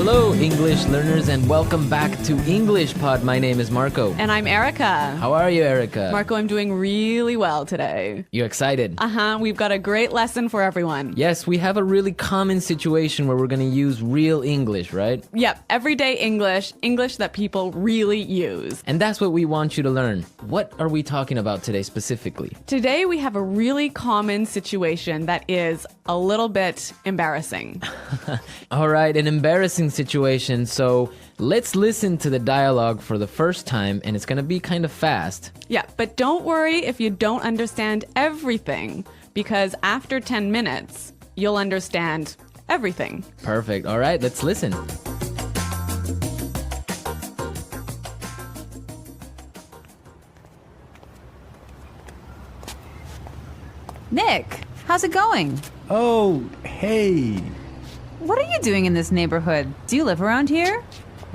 Hello, English learners, and welcome back to English Pod. My name is Marco. And I'm Erica. How are you, Erica? Marco, I'm doing really well today. You excited? We've got a great lesson for everyone. Yes, we have a really common situation where we're going to use real English, right? Yep, everyday English, English that people really use. And that's what we want you to learn. What are we talking about today specifically? Today we have a really common situation that is a little bit embarrassing. All right, an embarrassing situation. So let's listen to the dialogue for the first time, and it's going to be kind of fast. Yeah, but don't worry if you don't understand everything, because after 10 minutes, you'll understand everything. Perfect. All right, let's listen. Nick, how's it going? Oh, hey. What are you doing in this neighborhood? Do you live around here?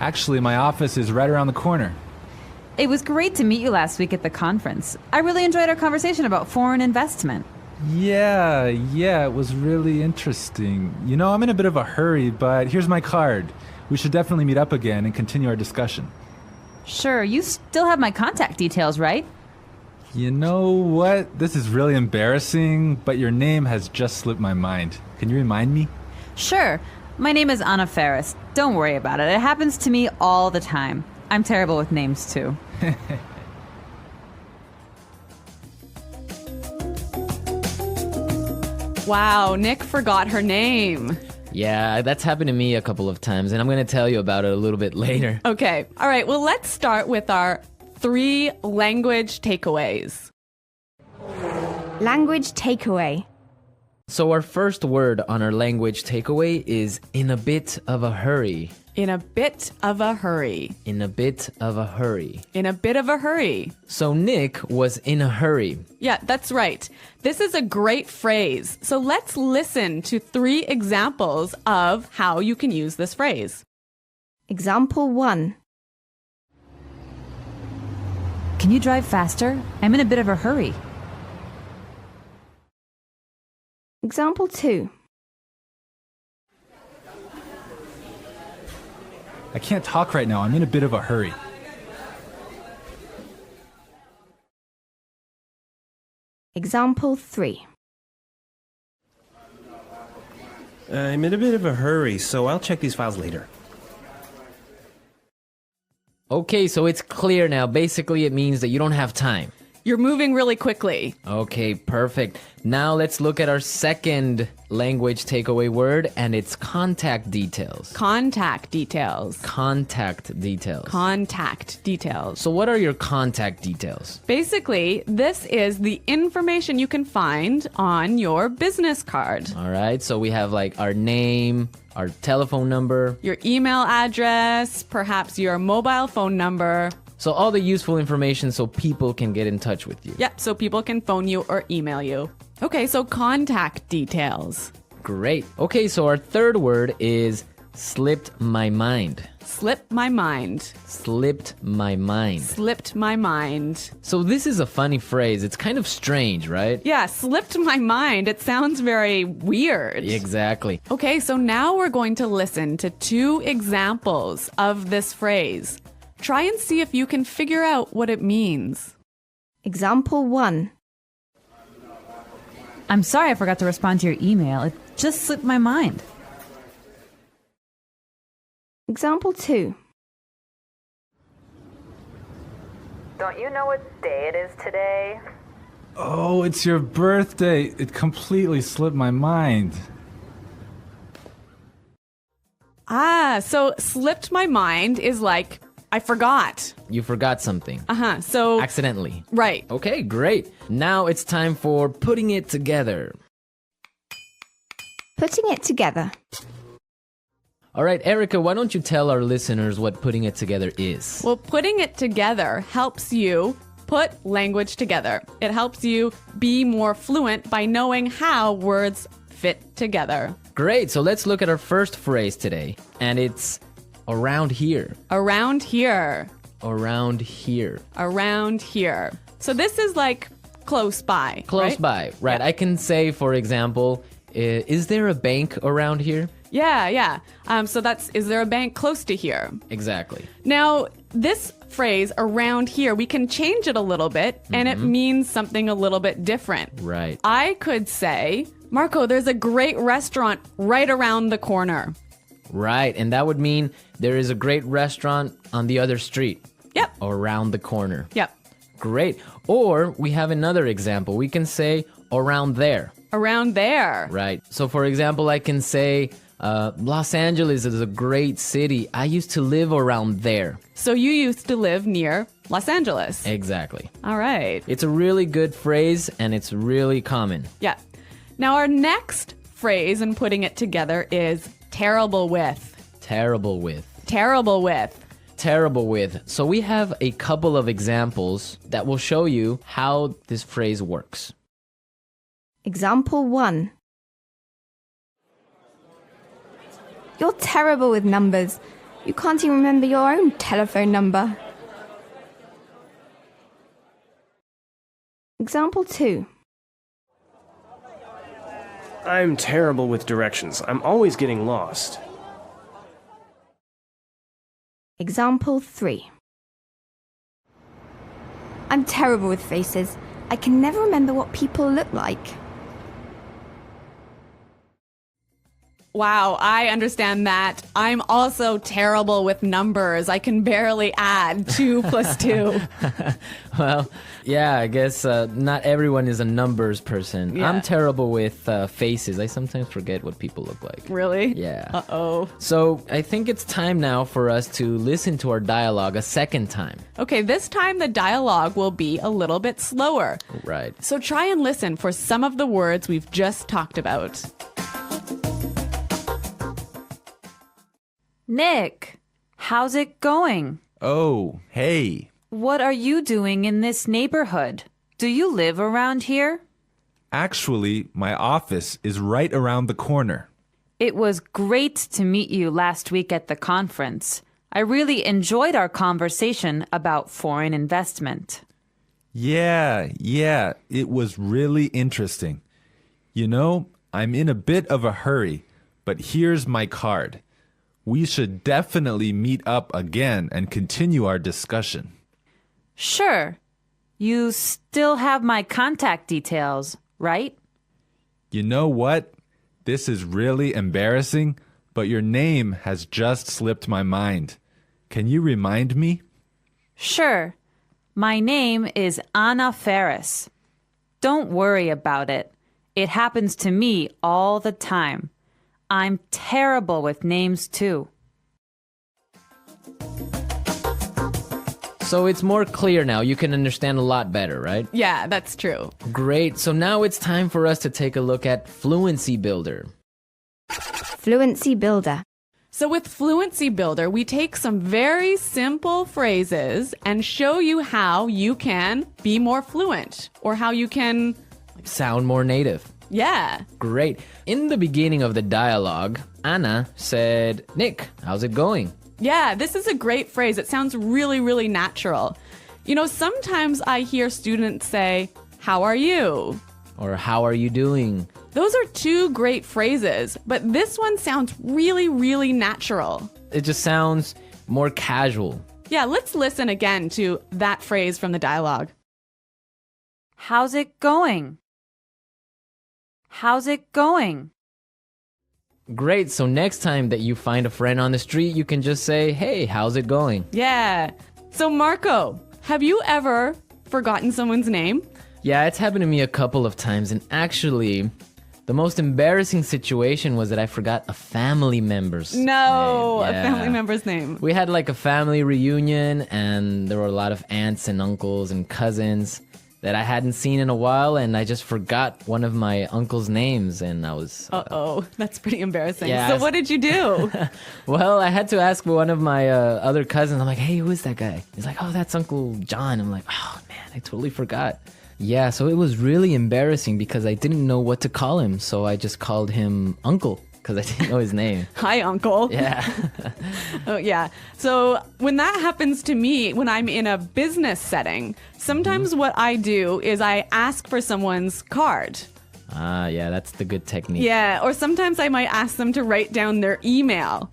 Actually, my office is right around the corner. It was great to meet you last week at the conference. I really enjoyed our conversation about foreign investment. Yeah, it was really interesting. You know, I'm in a bit of a hurry, but here's my card. We should definitely meet up again and continue our discussion. Sure, you still have my contact details, right? You know what? This is really embarrassing, but your name has just slipped my mind. Can you remind me? Sure. My name is Ana Ferris. Don't worry about it. It happens to me all the time. I'm terrible with names, too. Wow, Nick forgot her name. Yeah, that's happened to me a couple of times, and I'm going to tell you about it a little bit later. Okay, all right, well, let's start with our 3 language takeaways. Language takeaway. So our first word on our language takeaway is in a bit of a hurry. In a bit of a hurry. In a bit of a hurry. In a bit of a hurry. So Nick was in a hurry. Yeah, that's right. This is a great phrase. So let's listen to 3 examples of how you can use this phrase. Example 1. Can you drive faster? I'm in a bit of a hurry. Example 2. I can't talk right now. I'm in a bit of a hurry. Example 3. I'm in a bit of a hurry, so I'll check these files later. Okay, so it's clear now. Basically, it means that you don't have time. You're moving really quickly. Okay, perfect. Now let's look at our second language takeaway word, and it's contact details. Contact details. Contact details. Contact details. So what are your contact details? Basically, this is the information you can find on your business card. All right, so we have like our name, our telephone number. Your email address, perhaps your mobile phone number. So all the useful information so people can get in touch with you. Yep, so people can phone you or email you. Okay, so contact details. Great. Okay, so our third word is slipped my mind. Slipped my mind. Slipped my mind. Slipped my mind. So this is a funny phrase. It's kind of strange, right? Yeah, slipped my mind. It sounds very weird. Exactly. Okay, so now we're going to listen to 2 examples of this phrase. Try and see if you can figure out what it means. Example 1. I'm sorry I forgot to respond to your email. It just slipped my mind. Example 2. Don't you know what day it is today? Oh, it's your birthday. It completely slipped my mind. So slipped my mind is like, I forgot. You forgot something. So, Accidentally. right. Okay, great. Now it's time for putting it together. Putting it together. All right, Erica, why don't you tell our listeners what putting it together is? Well, putting it together helps you put language together. It helps you be more fluent by knowing how words fit together. Great, so let's look at our first phrase today. And it's around here. Around here. Around here. Around here. So this is like close by. Close right? by, right. Yeah. I can say, for example, is there a bank around here? Yeah. So is there a bank close to here? Exactly. Now, this phrase around here, we can change it a little bit and it means something a little bit different. Right. I could say, Marco, there's a great restaurant right around the corner. Right. And that would mean there is a great restaurant on the other street. Yep. Or around the corner. Yep. Great. Or we have another example. We can say around there. Around there. Right. So, for example, I can say Los Angeles is a great city. I used to live around there. So you used to live near Los Angeles. Exactly. All right. It's a really good phrase and it's really common. Yeah. Now, our next phrase in putting it together is terrible with. Terrible with. Terrible with. Terrible with. So we have a couple of examples that will show you how this phrase works. Example 1. You're terrible with numbers. You can't even remember your own telephone number. Example 2. I'm terrible with directions. I'm always getting lost. Example 3. I'm terrible with faces. I can never remember what people look like. Wow, I understand that. I'm also terrible with numbers. I can barely add 2 plus 2. Well, yeah, I guess not everyone is a numbers person. Yeah. I'm terrible with faces. I sometimes forget what people look like. Really? Yeah. Uh-oh. So I think it's time now for us to listen to our dialogue a second time. Okay, this time the dialogue will be a little bit slower. Right. So try and listen for some of the words we've just talked about. Nick, how's it going? Oh, hey. What are you doing in this neighborhood? Do you live around here? Actually, my office is right around the corner. It was great to meet you last week at the conference. I really enjoyed our conversation about foreign investment. Yeah, it was really interesting. You know, I'm in a bit of a hurry, but here's my card. We should definitely meet up again and continue our discussion. Sure. You still have my contact details, right? You know what? This is really embarrassing, but your name has just slipped my mind. Can you remind me? Sure. My name is Ana Ferris. Don't worry about it. It happens to me all the time. I'm terrible with names too. So it's more clear now. You can understand a lot better, right? Yeah, that's true. Great. So now it's time for us to take a look at Fluency Builder. Fluency Builder. So with Fluency Builder, we take some very simple phrases and show you how you can be more fluent or how you can, Sound more native. yeah. Great. In the beginning of the dialogue, Anna said, Nick, how's it going? Yeah, this is a great phrase. It sounds really, really natural. You know, sometimes I hear students say, how are you? Or how are you doing? Those are 2 great phrases, but this one sounds really, really natural. It just sounds more casual. Yeah, let's listen again to that phrase from the dialogue. How's it going? How's it going? Great. So next time that you find a friend on the street, you can just say, hey, how's it going? Yeah. So Marco, have you ever forgotten someone's name? Yeah, it's happened to me a couple of times. And actually, the most embarrassing situation was that I forgot a family member's name. No, a Yeah. family member's name. We had like a family reunion, and there were a lot of aunts and uncles and cousins that I hadn't seen in a while, and I just forgot one of my uncle's names, and I was... Uh-oh, that's pretty embarrassing. Yeah, So what did you do? Well, I had to ask one of my other cousins. I'm like, hey, who is that guy? He's like, oh, that's Uncle John. I'm like, oh, man, I totally forgot. Yeah, so it was really embarrassing because I didn't know what to call him, so I just called him Uncle because I didn't know his name. Hi, Uncle. Yeah. Oh, yeah. So when that happens to me, when I'm in a business setting, sometimes what I do is I ask for someone's card. Ah, yeah, that's the good technique. Yeah, or sometimes I might ask them to write down their email.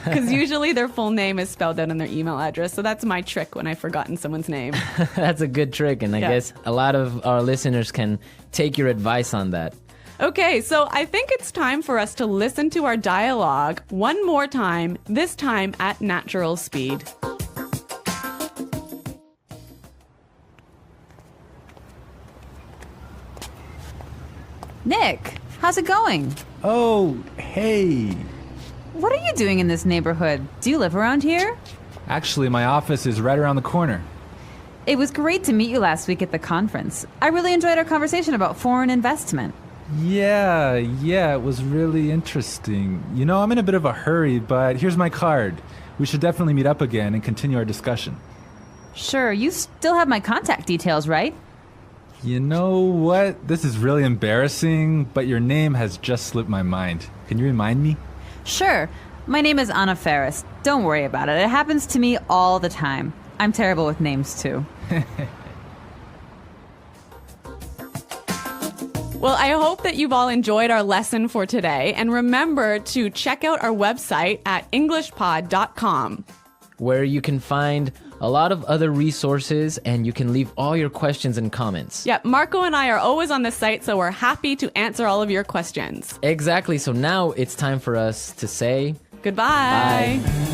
Because usually their full name is spelled out in their email address. So that's my trick when I've forgotten someone's name. That's a good trick, and I Yeah. guess a lot of our listeners can take your advice on that. Okay, so I think it's time for us to listen to our dialogue one more time, this time at natural speed. Nick, how's it going? Oh, hey. What are you doing in this neighborhood? Do you live around here? Actually, my office is right around the corner. It was great to meet you last week at the conference. I really enjoyed our conversation about foreign investment. Yeah, it was really interesting. You know, I'm in a bit of a hurry, but here's my card. We should definitely meet up again and continue our discussion. Sure, you still have my contact details, right? You know what? This is really embarrassing, but your name has just slipped my mind. Can you remind me? Sure. My name is Ana Ferris. Don't worry about it. It happens to me all the time. I'm terrible with names, too. Well, I hope that you've all enjoyed our lesson for today. And remember to check out our website at englishpod.com. where you can find a lot of other resources and you can leave all your questions and comments. Yeah, Marco and I are always on the site, so we're happy to answer all of your questions. Exactly. So now it's time for us to say Goodbye. bye.